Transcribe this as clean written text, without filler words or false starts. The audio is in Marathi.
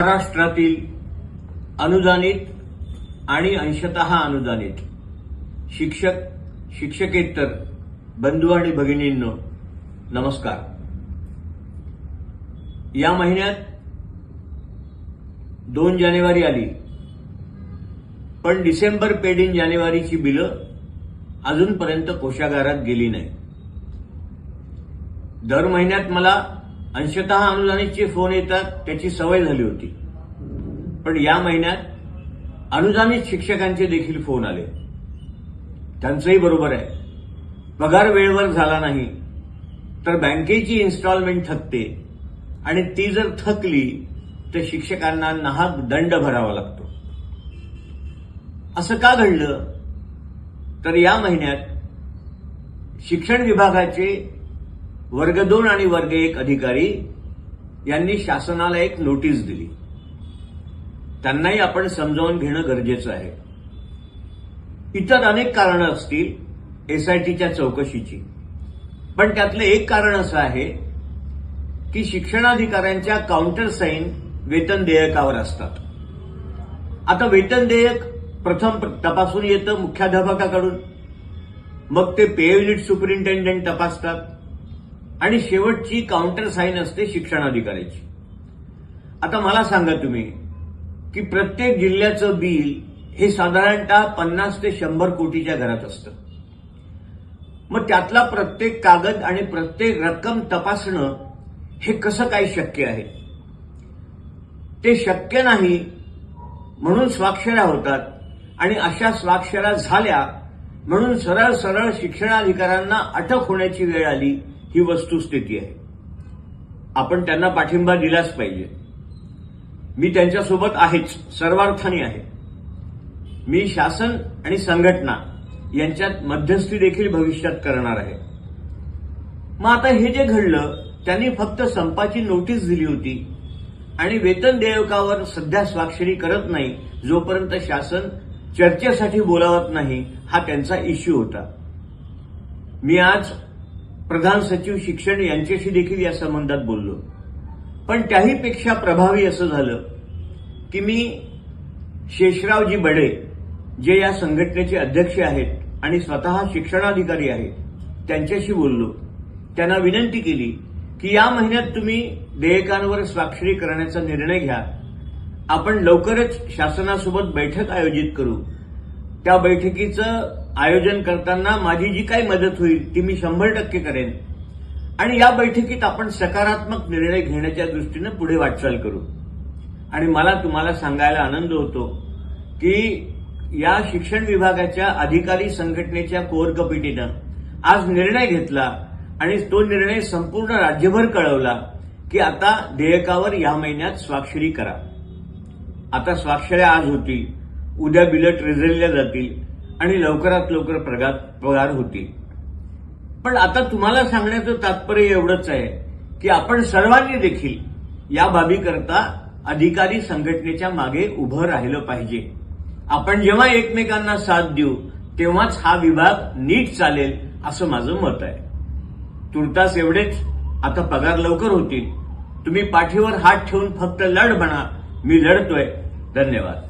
महाराष्ट्रातील अनुदानित आणि अंशतः अनुदानित शिक्षक शिक्षकेतर बंधू आणि भगिनींनो नमस्कार। या महिन्यात 2 जानेवारी आली, पण डिसेंबर पेड इन जानेवारीची बिलं अजूनपर्यंत कोषागारात गेली नाही। दर महिन्यात मला अंशतः अनुदानितचे फोन येतात, त्याची सवय झाली होती, पण या महिन्यात अनुदानित शिक्षकांचे देखील फोन आले। त्यांचंही बरोबर आहे, पगार वेळेवर झाला नाही तर बँकेची इन्स्टॉलमेंट थकते आणि ती जर थकली तर शिक्षकांना नाहक दंड भरावा लागतो। असं का घडलं तर या महिन्यात शिक्षण विभागाचे वर्ग 2 आणि वर्ग 1 अधिकारी यांनी शासनाला एक नोटीस दिली। त्यांनाही आपण समजावून घेणं गरजेचं आहे। इतर अनेक कारणं असतील एसआयटीच्या चौकशीची, पण त्यातलं एक कारण असं आहे की शिक्षणाधिकाऱ्यांच्या काउंटर साईन वेतन देयकावर असतात। आता वेतन देयक प्रथम तपासून येतं मुख्याध्यापकाकडून, मग ते पे युनिट सुपरिंटेंडंट तपासतात आणि शेवटची काउंटर साईन असते शिक्षणाधिकाऱ्याची। आता मला सांगा तुम्ही की प्रत्येक जिल्ह्याचं बिल हे साधारणतः 50 ते 100 कोटीच्या घरात असतं। मग त्यातला प्रत्येक कागद आणि प्रत्येक रक्कम तपासणं हे कसं काय शक्य आहे? ते शक्य नाही म्हणून स्वाक्षऱ्या होतात आणि अशा स्वाक्षऱ्या झाल्या म्हणून सरळ सरळ शिक्षणाधिकाऱ्यांना अटक होण्याची वेळ आली, ही वस्तुस्थिती आहे। आपण त्यांना पाठिंबा दिलाच पाहिजे। मी त्यांच्यासोबत आहेच, सर्वार्थाने आहे। मी शासन आणि संघटना यांच्यात मध्यस्थी देखील भविष्यात करणार आहे। मग आता हे जे घडलं, त्यांनी फक्त संपाची नोटीस दिली होती आणि वेतन देयकावर सध्या स्वाक्षरी करत नाही जोपर्यंत शासन चर्चेसाठी बोलावत नाही, हा त्यांचा इश्यू होता। मी आज प्रधान सचिव शिक्षण यांच्याशी देखील या संबंधात बोललो, पण त्याहीपेक्षा प्रभावी असं झालं की मी शेषरावजी बडे, जे या संघटनेचे अध्यक्ष आहेत आणि स्वतः शिक्षणाधिकारी आहेत, त्यांच्याशी बोललो। त्यांना विनंती केली की या महिन्यात तुम्ही देयकांवर स्वाक्षरी करण्याचा निर्णय घ्या। आपण लवकरच शासनासोबत बैठक आयोजित करू। त्या बैठकीचं आयोजन करताना माझी जी काही मदत होईल ती मी 100% करेन आणि या बैठकीत आपण सकारात्मक निर्णय घेण्याच्या दृष्टीनं पुढे वाटचाल करू। आणि मला तुम्हाला सांगायला आनंद होतो की या शिक्षण विभागाच्या अधिकारी संघटनेच्या कोर कमिटीनं आज निर्णय घेतला आणि तो निर्णय संपूर्ण राज्यभर कळवला की आता देयकावर या महिन्यात स्वाक्षरी करा। आता स्वाक्षऱ्या आज होतील, उद्या बिलं ट्रेझरीला जातील आणि लवकरात लवकर पगार होतील। पण आता तुम्हाला सांगण्याचं तात्पर्य एवढंच आहे की आपण सर्वांनी देखील या बाबीकरता अधिकारी संघटनेच्या मागे उभं राहिलं पाहिजे। आपण जेव्हा एकमेकांना साथ देऊ तेव्हाच हा विभाग नीट चालेल, असं माझं मत आहे। तुर्तास एवढेच, आता पगार लवकर होतील। तुम्ही पाठीवर हात ठेवून फक्त लढ म्हणा, मी लढतोय। धन्यवाद।